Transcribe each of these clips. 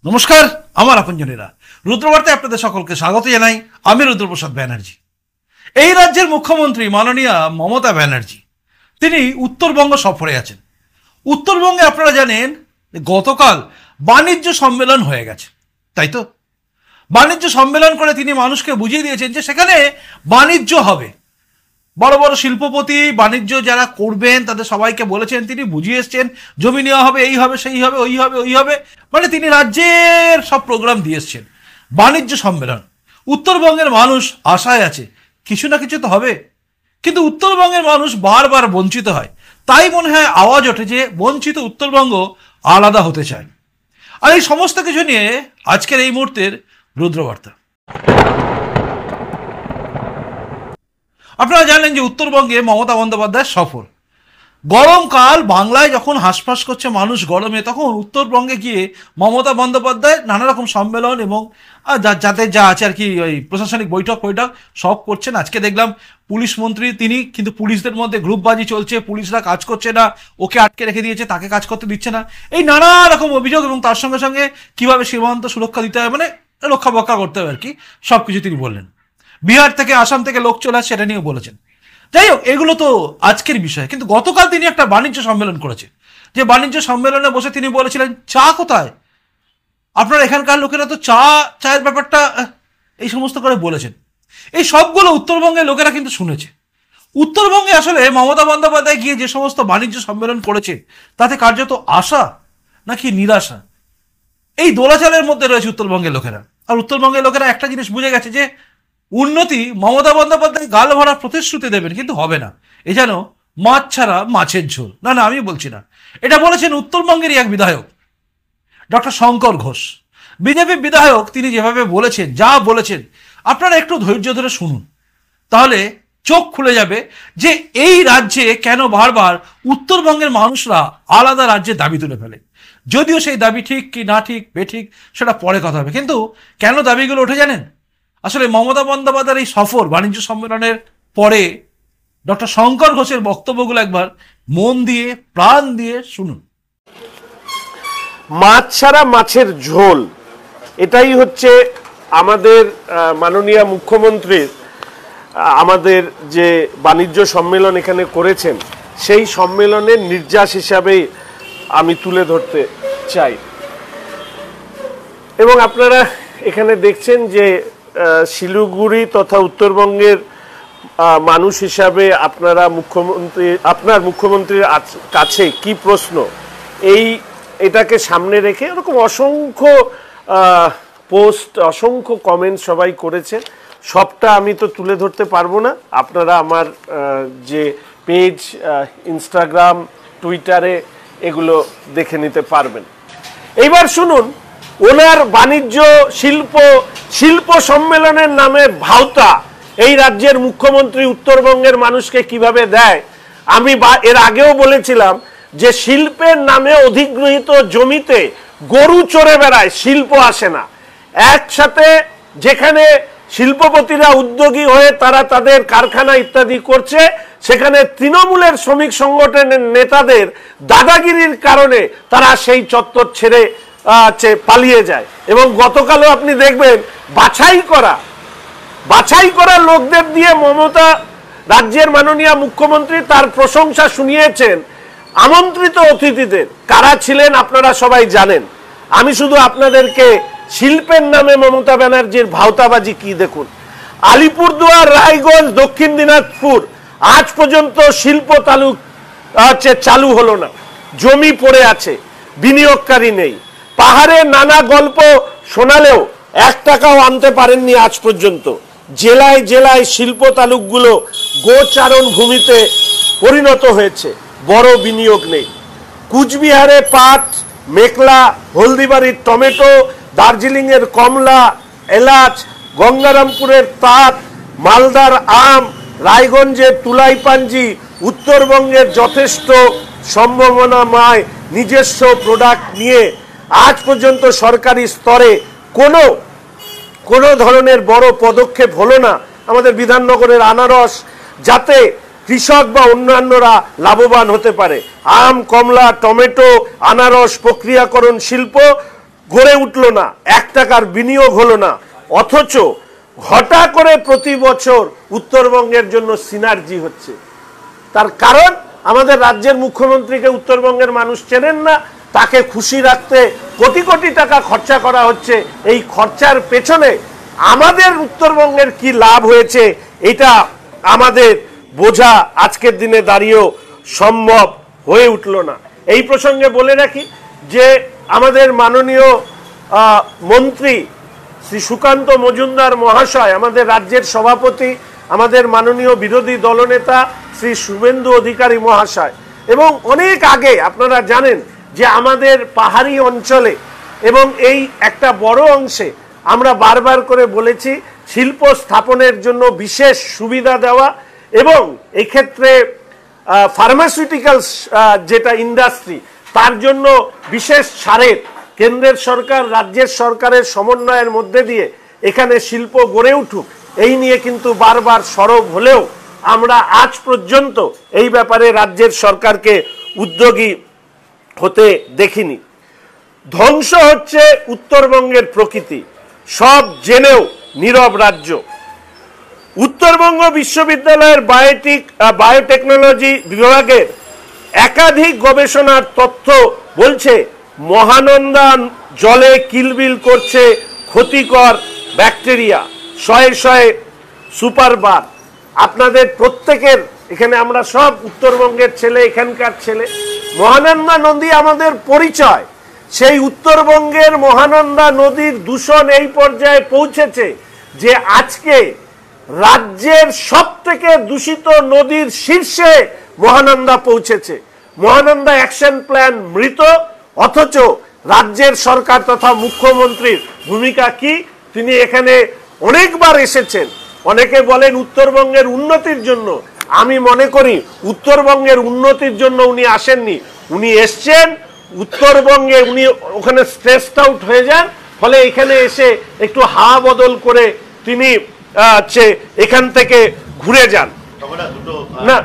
নমস্কার, আমার আপনজনেরা, রুদ্রবার্তায় আপনাদের সকলকে স্বাগত জানাই। আমি রুদ্রপ্রসাদ ব্যানার্জি। এই রাজ্যের মুখ্যমন্ত্রী মাননীয়া মমতা ব্যানার্জি, তিনি উত্তরবঙ্গ সফরে আছেন। উত্তরবঙ্গে আপনারা জানেন গতকাল বাণিজ্য সম্মেলন হয়ে গেছে, তাই তো? বাণিজ্য সম্মেলন করে তিনি মানুষকে বুঝিয়ে দিয়েছেন যে সেখানে বাণিজ্য হবে। বড় বড় শিল্পপতি বাণিজ্য যারা করবেন তাদের সবাইকে বলেছেন, তিনি বুঝিয়ে এসছেন জমি নেওয়া হবে, এই হবে, সেই হবে, ওই হবে, মানে তিনি রাজ্যের সব প্রোগ্রাম দিয়ে এসছেন। বাণিজ্য সম্মেলন, উত্তরবঙ্গের মানুষ আশায় আছে কিছু না কিছু তো হবে, কিন্তু উত্তরবঙ্গের মানুষ বারবার বঞ্চিত হয়। তাই মনে হয় আওয়াজ ওঠে যে বঞ্চিত উত্তরবঙ্গ আলাদা হতে চায়। আর এই সমস্ত কিছু নিয়ে আজকের এই মুহূর্তের রুদ্রবার্তা। আপনারা জানেন যে উত্তরবঙ্গে মমতা বন্দ্যোপাধ্যায়ের সফর। গরমকাল বাংলায় যখন হাঁসফাঁস করছে মানুষ গরমে, তখন উত্তরবঙ্গে গিয়ে মমতা বন্দ্যোপাধ্যায় নানা রকম সম্মেলন এবং যাতে যা আছে আর কি ওই প্রশাসনিক বৈঠক সব করছেন। আজকে দেখলাম পুলিশ মন্ত্রী তিনি, কিন্তু পুলিশদের মধ্যে গ্রুপবাজি চলছে, পুলিশরা কাজ করছে না, ওকে আটকে রেখে দিয়েছে, তাকে কাজ করতে দিচ্ছে না, এই নানা রকম অভিযোগ। এবং তার সঙ্গে সঙ্গে কিভাবে সীমান্ত সুরক্ষা দিতে হবে, মানে রক্ষা বক্ষা করতে হবে আর কি, সব কিছু তিনি বললেন। বিহার থেকে আসাম থেকে লোক চলে আসে সেটা নিয়েও বলেছেন। যাই হোক, এগুলো তো আজকের বিষয়। কিন্তু গতকাল তিনি একটা বাণিজ্য সম্মেলন করেছে, যে বাণিজ্য সম্মেলনে বসে তিনি বলেছিলেন চা কোথায়, আপনার এখানকার লোকেরা তো চায়ের ব্যাপারটা এই সমস্ত করে বলেছেন। এই সবগুলো উত্তরবঙ্গের লোকেরা কিন্তু শুনেছে। উত্তরবঙ্গে আসলে মমতা বন্দ্যোপাধ্যায় গিয়ে যে সমস্ত বাণিজ্য সম্মেলন করেছে তাতে কার্যত আশা নাকি নিরাশা, এই দোলাচালের মধ্যে রয়েছে উত্তরবঙ্গের লোকেরা। আর উত্তরবঙ্গের লোকেরা একটা জিনিস বুঝে গেছে যে উন্নতি মমতা বন্দ্যোপাধ্যায় গাল ভরা প্রতিশ্রুতি দেবেন, কিন্তু হবে না। এ যেন মাছ ছাড়া মাছের ঝোল। না, আমি বলছি না, এটা বলেছেন উত্তরবঙ্গেরই এক বিধায়ক, ডক্টর শঙ্কর ঘোষ, বিজেপি বিধায়ক। তিনি যেভাবে বলেছেন, যা বলেছেন, আপনারা একটু ধৈর্য ধরে শুনুন, তাহলে চোখ খুলে যাবে যে এই রাজ্যে কেন বারবার উত্তরবঙ্গের মানুষরা আলাদা রাজ্যে দাবি তুলে ফেলে। যদিও সেই দাবি ঠিক কি না ঠিক বেঠিক সেটা পরে কথা হবে, কিন্তু কেন দাবিগুলো ওঠে জানেন? আসলে মমতা বন্দ্যোপাধ্যায়ের এই সফর, বাণিজ্য সম্মেলনের পরে ডক্টর শঙ্কর ঘোষের বক্তব্যগুলো একবার মন দিয়ে প্রাণ দিয়ে শুনুন। মাছ ছাড়া মাছের ঝোল, এটাই হচ্ছে আমাদের মাননীয় মুখ্যমন্ত্রীর আমাদের যে বাণিজ্য সম্মেলন এখানে করেছেন সেই সম্মেলনের নির্যাস হিসাবে আমি তুলে ধরতে চাই। এবং আপনারা এখানে দেখছেন যে শিলিগুড়ি তথা উত্তরবঙ্গের মানুষ হিসাবে আপনার মুখ্যমন্ত্রীর কাছে কি প্রশ্ন, এটাকে সামনে রেখে এরকম অসংখ্য পোস্ট, অসংখ্য কমেন্ট সবাই করেছেন। সবটা আমি তো তুলে ধরতে পারবো না, আপনারা আমার যে পেজ ইনস্টাগ্রাম টুইটারে এগুলো দেখে নিতে পারবেন। এইবার শুনুন ওনার বাণিজ্য শিল্প সম্মেলনের নামে ভাওতা এই রাজ্যের মুখ্যমন্ত্রী উত্তরবঙ্গের মানুষকে কিভাবে দেয়। আমি এর আগেও বলেছিলাম যে শিল্পের নামে অধিগৃহীত জমিতে গরু চড়ে বেড়ায়, শিল্প আসে না। একসাথে যেখানে শিল্পপতিরা উদ্যোগী হয়ে তারা তাদের কারখানা ইত্যাদি করছে, সেখানে তৃণমূলের শ্রমিক সংগঠনের নেতাদের দাদাগিরির কারণে তারা সেই চত্বর ছেড়ে পালিয়ে যায়। এবং গতকালও আপনি দেখবেন বাছাই করা লোকদের দিয়ে মমতা রাজ্যের মাননীয় মুখ্যমন্ত্রী তার প্রশংসা শুনিয়েছেন আমন্ত্রিত অতিথিদের। কারা ছিলেন আপনারা সবাই জানেন। আমি শুধু আপনাদেরকে শিল্পের নামে মমতা ব্যানার্জির ভাওতাবাজি কি দেখুন। আলিপুরদুয়ার, রায়গঞ্জ, দক্ষিণ দিনাজপুর আজ পর্যন্ত শিল্প চালু হলো না, জমি পড়ে আছে, বিনিয়োগকারী নেই। পাহাড়ে নানা গল্প শোনালেও 1 টাকাও আনতে পারেননি আজ পর্যন্ত। জেলায় জেলায় শিল্প তালুকগুলো গোচারণ ভূমিতে পরিণত হয়েছে, বড় বিনিয়োগ নেই। কুচবিহারে পাট, মেঘলা, হলদিবাড়ির টমেটো, দার্জিলিংয়ের কমলা, এলাচ, গঙ্গারামপুরের তাঁত, মালদার আম, রায়গঞ্জের তুলাইপাঞ্জি, উত্তরবঙ্গের যথেষ্ট সম্ভাবনাময় নিজস্ব প্রোডাক্ট নিয়ে আজ পর্যন্ত সরকারি স্তরে কোনো ধরনের বড় পদক্ষেপ হলো না। আমাদের বিধাননগরের আনারস, যাতে কৃষক বা অন্যান্যরা লাভবান হতে পারে। আম, কমলা, টমেটো, আনারস প্রক্রিয়াকরণ শিল্প গড়ে উঠল না, 1 টাকার বিনিয়োগ হলো না, অথচ ঘটা করে প্রতি বছর উত্তরবঙ্গের জন্য সিনার্জি হচ্ছে। তার কারণ আমাদের রাজ্যের মুখ্যমন্ত্রীকে উত্তরবঙ্গের মানুষ চেনেন না, তাকে খুশি রাখতে কোটি কোটি টাকা খরচা করা হচ্ছে। এই খরচার পেছনে আমাদের উত্তরবঙ্গের কি লাভ হয়েছে এটা আমাদের বোঝা আজকের দিনে দাঁড়িয়েও সম্ভব হয়ে উঠল না। এই প্রসঙ্গে বলে রাখি যে আমাদের মাননীয় মন্ত্রী শ্রী সুকান্ত মজুমদার মহাশয়, আমাদের রাজ্যের সভাপতি, আমাদের মাননীয় বিরোধী দলনেতা শ্রী শুভেন্দু অধিকারী মহাশয়, এবং অনেক আগে আপনারা জানেন যে আমাদের পাহাড়ি অঞ্চলে এবং এই একটা বড় অংশে আমরা বারবার করে বলেছি শিল্প স্থাপনের জন্য বিশেষ সুবিধা দেওয়া, এবং এক্ষেত্রে ফার্মাসিউটিক্যালস যেটা ইন্ডাস্ট্রি তার জন্য বিশেষ ছাড়ের কেন্দ্রের সরকার রাজ্যের সরকারের সমন্বয়ের মধ্যে দিয়ে এখানে শিল্প গড়ে উঠুক, এই নিয়ে কিন্তু বারবার সরব হলেও আমরা আজ পর্যন্ত এই ব্যাপারে রাজ্যের সরকারকে উদ্যোগী হতে দেখিনি। ধ্বংস হচ্ছে উত্তরবঙ্গের প্রকৃতি, সব জেনেও নীরব রাজ্য। উত্তরবঙ্গ বিশ্ববিদ্যালয়ের বায়োটেকনোলজি বিভাগের একাধিক গবেষণার তথ্য বলছে মহানন্দা জলে কিলবিল করছে ক্ষতিকর ব্যাকটেরিয়া, শয়ে শয়ে সুপারবার। আপনাদের প্রত্যেকের, এখানে আমরা সব উত্তরবঙ্গের ছেলে, এখানকার ছেলে। মহানন্দা নদী আমাদের পরিচয়, সেই উত্তরবঙ্গের মহানন্দা নদীর দূষণ এই পর্যায়ে পৌঁছেছে যে আজকে রাজ্যের সব থেকে দূষিত নদীর শীর্ষে মহানন্দা পৌঁছেছে। মহানন্দা অ্যাকশন প্ল্যান মৃত, অথচ রাজ্যের সরকার তথা মুখ্যমন্ত্রীর ভূমিকা কি? তিনি এখানে অনেকবার এসেছেন, অনেকে বলেন উত্তরবঙ্গের উন্নতির জন্য। আমি মনে করি উত্তরবঙ্গের উন্নতির জন্য উনি আসেননি, উনি এসছেন উত্তরবঙ্গে, উনি ওখানে স্ট্রেসড আউট হয়ে যান, ফলে এখানে এসে একটু হাওয়া বদল করে তিনি এখান থেকে ঘুরে যান। না,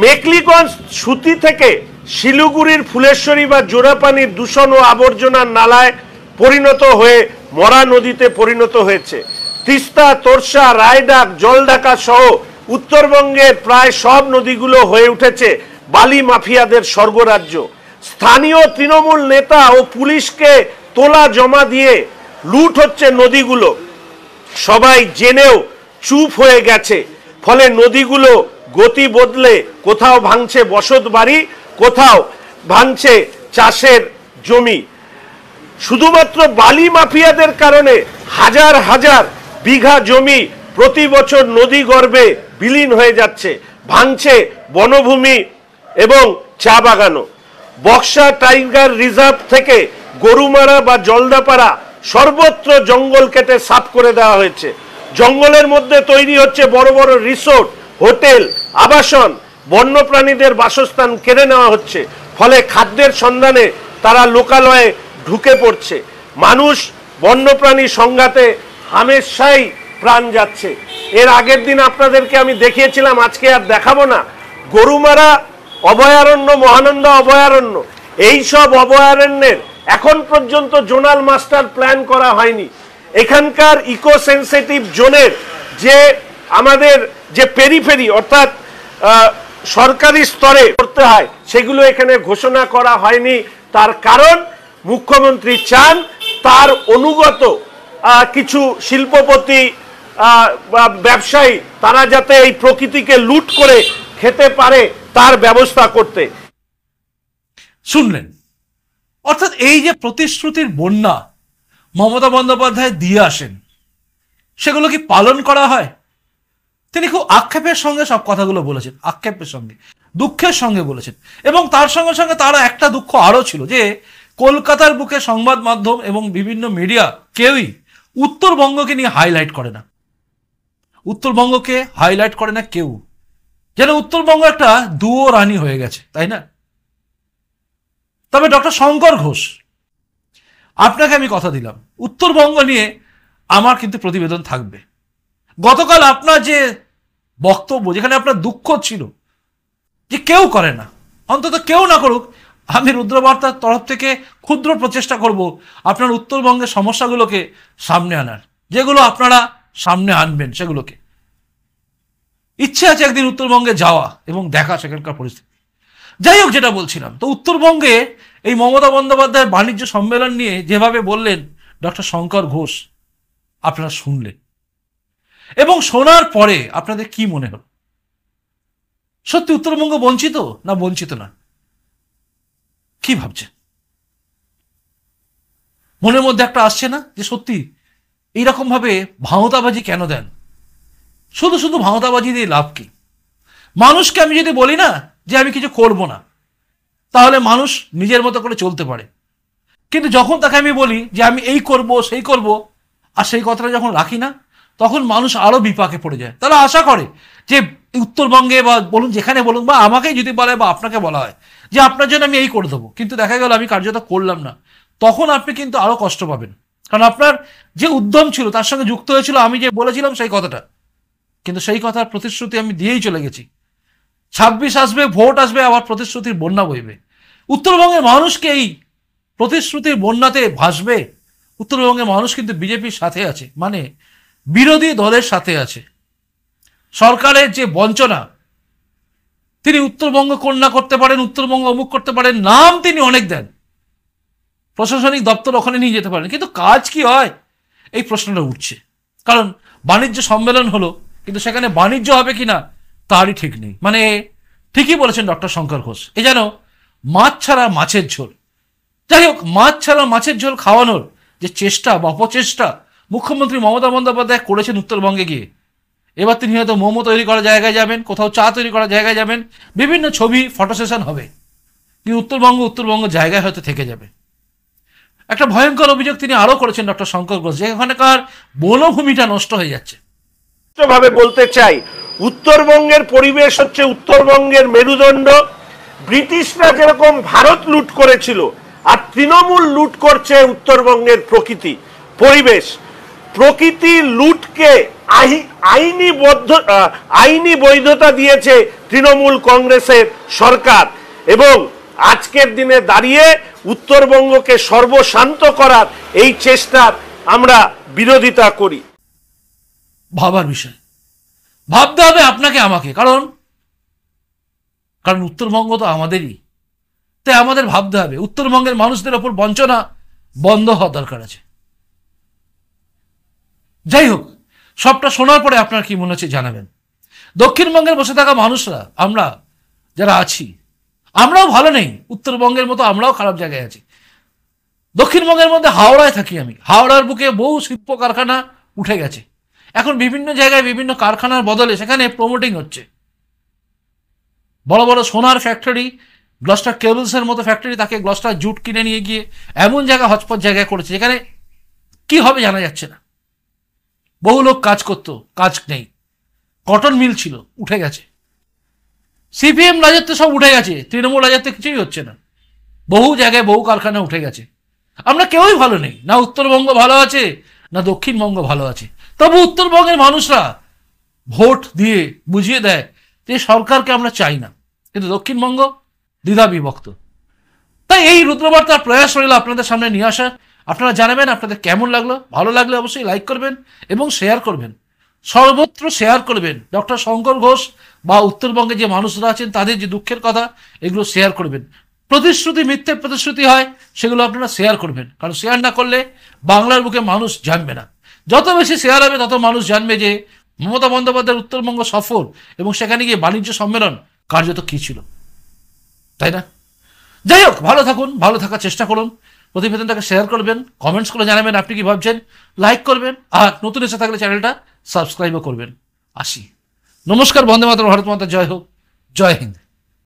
মেকলিগঞ্জ সুতি থেকে শিলিগুড়ির ফুলেশ্বরী বা জোড়াপানির দূষণ ও আবর্জনার নালায় পরিণত হয়ে মরা নদীতে পরিণত হয়েছে। তিস্তা, তোরসা, রায়ডাক, জলঢাকা সহ উত্তরবঙ্গের প্রায় সব নদীগুলো হয়ে উঠেছে বালি মাফিয়াদের স্বর্গরাজ্য। স্থানীয় তৃণমূল নেতা ও পুলিশকে তোলা জমা দিয়ে লুট হচ্ছে নদীগুলো, সবাই জেনেও চুপ হয়ে গেছে। ফলে নদীগুলো গতি বদলে কোথাও ভাঙছে বসত বাড়ি, কোথাও ভাঙছে চাষের জমি। শুধুমাত্র বালি মাফিয়াদের কারণে হাজার হাজার বিঘা জমি প্রতি বছর নদী গর্ভে বিলীন হয়ে যাচ্ছে, ভাঙছে বনভূমি এবং চা বাগানও। বক্সা টাইগার রিজার্ভ থেকে গরুমারা বা জলদাপাড়া সর্বত্র জঙ্গল কেটে সাফ করে দেওয়া হয়েছে। জঙ্গলের মধ্যে তৈরি হচ্ছে বড় বড় রিসোর্ট, হোটেল, আবাসন, বন্যপ্রাণীদের বাসস্থান কেড়ে নেওয়া হচ্ছে। ফলে খাদ্যের সন্ধানে তারা লোকালয়ে ঢুকে পড়ছে। মানুষ বন্যপ্রাণী সংঘাতে হামেশাই প্রাণ যাচ্ছে। এর আগের দিন আপনাদেরকে আমি দেখিয়েছিলাম, আজকে আর দেখাবো না, গরুমারা অভয়ারণ্য, মহানন্দা অভয়ারণ্য, এই সব অভয়ারণ্যের এখন পর্যন্ত জোনাল মাস্টার প্ল্যান করা হয়নি। এখানকার ইকো সেন্সিটিভ জোনের যে আমাদের যে পেরিফেরি অর্থাৎ সরকারি স্তরে করতে হয় সেগুলো এখানে ঘোষণা করা হয়নি। তার কারণ মুখ্যমন্ত্রী চান তার অনুগত কিছু শিল্পপতি বা ব্যবসায়ী তারা যাতে এই প্রকৃতিকে লুট করে খেতে পারে তার ব্যবস্থা করতে। শুনলেন, অর্থাৎ এই যে প্রতিশ্রুতির বন্যা মমতা বন্দ্যোপাধ্যায় দিয়ে আসেন, সেগুলো কি পালন করা হয়? তিনি খুব আক্ষেপের সঙ্গে সব কথাগুলো বলেছেন, আক্ষেপের সঙ্গে, দুঃখের সঙ্গে বলেছেন। এবং তার সঙ্গে সঙ্গে তারা একটা দুঃখ আরো ছিল যে কলকাতার বুকে সংবাদ মাধ্যম এবং বিভিন্ন মিডিয়া কেউই উত্তরবঙ্গকে নিয়ে হাইলাইট করে না, উত্তরবঙ্গকে হাইলাইট করে না কেউ, যেন উত্তরবঙ্গ একটা দুয়ো রানী হয়ে গেছে, তাই না? তবে ডক্টর শঙ্কর ঘোষ, আপনাকে আমি কথা দিলাম, উত্তরবঙ্গ নিয়ে আমার কিন্তু প্রতিবেদন থাকবে। গতকাল আপনার যে বক্তব্য, যেখানে আপনার দুঃখ ছিল যে কেউ করে না, অন্তত কেউ না করুক, আমি রুদ্রবার্তার তরফ থেকে ক্ষুদ্র প্রচেষ্টা করব আপনার উত্তরবঙ্গের সমস্যাগুলোকে সামনে আনার, যেগুলো আপনারা সামনে আনবেন সেগুলোকে। ইচ্ছে আছে একদিন উত্তরবঙ্গে যাওয়া এবং দেখা সেখানকার পরিস্থিতি। যাই হোক, যেটা বলছিলাম, তো উত্তরবঙ্গে এই মমতা বন্দ্যোপাধ্যায়ের বাণিজ্য সম্মেলন নিয়ে যেভাবে বললেন ডক্টর শঙ্কর ঘোষ, আপনারা শুনলেন এবং শোনার পরে আপনাদের কি মনে হল? সত্যি উত্তরবঙ্গ বঞ্চিত না বঞ্চিত না? কি ভাবছেন? মনের মধ্যে একটা আসছে না যে সত্যি এইরকম ভাবে ভাঁওতাবাজি কেন দেন? শুধু শুধু ভাঁওতাবাজি দিয়ে লাভ কি? মানুষকে আমি যদি বলি না যে আমি কিছু করব না, তাহলে মানুষ নিজের মতো করে চলতে পারে। কিন্তু যখন তাকে আমি বলি যে আমি এই করব সেই করব, আর সেই কথাটা যখন রাখি না, তখন মানুষ আরো বিপাকে পড়ে যায়। তারা আশা করে যে উত্তরবঙ্গে বা বলুন যেখানে বলুন, বা আমাকেই যদি বলে বা আপনাকে বলা হয় যে আপনার জন্য আমি এই করে দেবো, কিন্তু দেখা গেল আমি কার্যত করলাম না, তখন আপনি কিন্তু আরো কষ্ট পাবেন। কারণ আপনার যে উদ্যম ছিল তার সঙ্গে যুক্ত হয়েছিল আমি যে বলেছিলাম সেই কথাটা, কিন্তু সেই কথার প্রতিশ্রুতি আমি দিয়েই চলে গেছি। 26 আসবে, ভোট আসবে, আবার প্রতিশ্রুতির বন্যা বইবে। উত্তরবঙ্গের মানুষকে এই প্রতিশ্রুতির বন্যাতে ভাসবে। উত্তরবঙ্গের মানুষ কিন্তু বিজেপির সাথে আছে, মানে বিরোধী দলের সাথে আছে। সরকারের যে বঞ্চনা, তিনি উত্তরবঙ্গ কন্যা করতে পারেন, উত্তরবঙ্গ অমুক করতে পারেন, নাম তিনি অনেক দেন, প্রশাসনিক দপ্তর ওখানে নিয়ে যেতে পারেন, কিন্তু কাজ কি হয় এই প্রশ্নটা উঠছে। কারণ বাণিজ্য সম্মেলন হলো, কিন্তু সেখানে বাণিজ্য হবে কিনা তারই ঠিক নেই। মানে ঠিকই বলেছেন ডক্টর শঙ্কর ঘোষ, এ যেন মাছ ছাড়া মাছের ঝোল। যাই হোক, মাছ ছাড়া মাছের ঝোল খাওয়ানোর যে চেষ্টা বা অপচেষ্টা মুখ্যমন্ত্রী মমতা বন্দ্যোপাধ্যায় করেছেন উত্তরবঙ্গে গিয়ে, এবার তিনি হয়তো মোমো তৈরি করা জায়গায় যাবেন, কোথাও চা তৈরি করা জায়গায় যাবেন, বিভিন্ন ছবি ফটো সেশন হবে, কিন্তু উত্তরবঙ্গ জায়গায় হয়তো থেকে যাবে। একটা ভয়ঙ্কর অভিযোগ তিনি আরো করেছেন ডক্টর শঙ্কর ঘোষ, যে ওখানকার বনভূমিটা নষ্ট হয়ে যাচ্ছে। ভাবে বলতে চাই, উত্তরবঙ্গের পরিবেশ হচ্ছে উত্তরবঙ্গের মেরুদণ্ড। ব্রিটিশরা যেরকম ভারত লুট করেছিল, আর তৃণমূল লুট করছে উত্তরবঙ্গের প্রকৃতি পরিবেশ। প্রকৃতি লুটকে আইনি বৈধতা দিয়েছে তৃণমূল কংগ্রেসের সরকার, এবং আজকের দিনে দাঁড়িয়ে উত্তরবঙ্গকে সর্বশান্ত করার এই চেষ্টার আমরা বিরোধিতা করি। ভাবার বিষয়, ভাবতে হবে আপনাকে আমাকে, কারণ উত্তরবঙ্গ তো আমাদেরই, তাই আমাদের ভাবতে হবে উত্তরবঙ্গের মানুষদের ওপর বঞ্চনা বন্ধ হওয়া দরকার আছে। যাই হোক, সবটা শোনার পরে আপনার কি মনে হচ্ছে জানাবেন। দক্ষিণবঙ্গের বসে থাকা মানুষরা, আমরা যারা আছি, আমরাও ভালো নেই, উত্তরবঙ্গের মতো আমরাও খারাপ জায়গায় আছি। দক্ষিণবঙ্গের মধ্যে হাওড়ায় থাকি আমি, হাওড়ার বুকে বহু শিল্প কারখানা উঠে গেছে, এখন বিভিন্ন জায়গায় বিভিন্ন কারখানার বদলে সেখানে প্রমোটিং হচ্ছে। বড় বড় সোনার ফ্যাক্টরি, গ্লস্টার কেবলসের মতো ফ্যাক্টরি, তাকে গ্লস্টার জুট কিনে নিয়ে গিয়ে এমন জায়গা হটস্পট জায়গায় করেছে যেখানে কি হবে জানা যাচ্ছে না। বহু লোক কাজ করতো, কাজ নেই। কটন মিল ছিল, উঠে গেছে। সিপিএম রাজত্বে সব উঠে গেছে, তৃণমূল রাজত্বে কিছুই হচ্ছে না। বহু জায়গায় বহু কারখানা উঠে গেছে। আমরা কেউই ভালো নেই, না উত্তরবঙ্গ ভালো আছে না দক্ষিণবঙ্গ ভালো আছে। তবু উত্তরবঙ্গের মানুষরা ভোট দিয়ে বুঝিয়ে দেয় যে সরকারকে আমরা চাই না, কিন্তু দক্ষিণবঙ্গ দ্বিধা বিভক্ত। তাই এই রুদ্রবার্তার প্রয়াস রইল আপনাদের সামনে নিয়ে আসা। আপনারা জানাবেন আপনাদের কেমন লাগলো। ভালো লাগলে অবশ্যই লাইক করবেন এবং শেয়ার করবেন, সর্বত্র শেয়ার করবেন। ডক্টর শঙ্কর ঘোষ বা উত্তরবঙ্গে যে মানুষরা আছেন তাদের যে দুঃখের কথা, এগুলো শেয়ার করবেন। প্রতিশ্রুতি মিথ্যে প্রতিশ্রুতি হয়, সেগুলো আপনারা শেয়ার করবেন, কারণ শেয়ার না করলে বাংলার বুকে মানুষ জানবে না। যত বেশি শেয়ার হবে তত মানুষ জানবে যে মমতা বন্দ্যোপাধ্যায়ের উত্তরবঙ্গ সফর এবং সেখানে গিয়ে বাণিজ্য সম্মেলন কার্যত কি ছিল, তাই না? যাই হোক, ভালো থাকুন, ভালো থাকার চেষ্টা করুন, প্রতিবেদনটাকে শেয়ার করবেন, কমেন্টস করে জানাবেন আপনি কি ভাবছেন, লাইক করবেন, আর নতুন এসে থাকলে চ্যানেলটা সাবস্ক্রাইবও করবেন। আসি, নমস্কার, বন্দে মাতরম, ভারত মাতা জয় হোক, জয় হিন্দ।